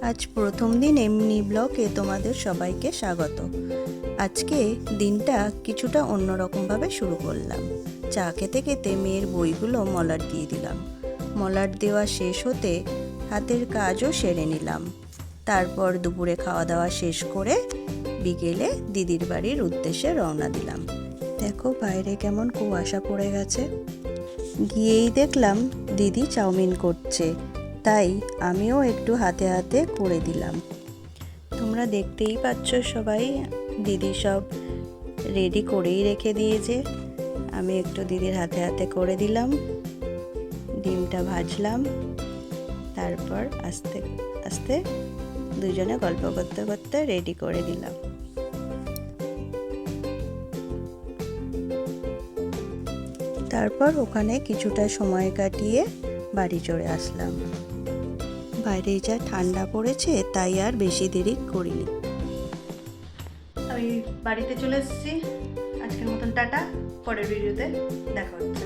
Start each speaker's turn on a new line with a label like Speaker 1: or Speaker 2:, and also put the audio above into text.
Speaker 1: আজ প্রথম দিন এমনি ব্লগে তোমাদের সবাইকে স্বাগত। আজকে দিনটা কিছুটা অন্যরকমভাবে শুরু করলাম। চা খেতে খেতে মেয়ের বইগুলো মলাট দিয়ে দিলাম। মলাট দেওয়া শেষ হতে হাতের কাজও সেরে নিলাম। তারপর দুপুরে খাওয়া দাওয়া শেষ করে বিকেলে দিদির বাড়ির উদ্দেশ্যে রওনা দিলাম। দেখো বাইরে কেমন কুয়াশা পড়ে গেছে। গিয়েই দেখলাম দিদি চাউমিন করছে, তাই আমিও একটু হাতে হাতে করে দিলাম। তোমরা দেখতেই পাচ্ছ সবাই, দিদি সব রেডি করেই রেখে দিয়েছে। আমি একটু দিদির হাতে হাতে করে দিলাম, ডিমটা ভাজলাম, তারপর আস্তে আস্তে দুজনে গল্প করতে করতে রেডি করে দিলাম। তারপর ওখানে কিছুটা সময় কাটিয়ে বাড়ি চলে আসলাম। বাইরে যা ঠান্ডা পড়েছে তাই আর বেশি দেরি করিনি। আমি বাড়িতে চলে এসেছি। আজকের মতন টাটা, পরের ভিডিওতে দেখা হচ্ছে।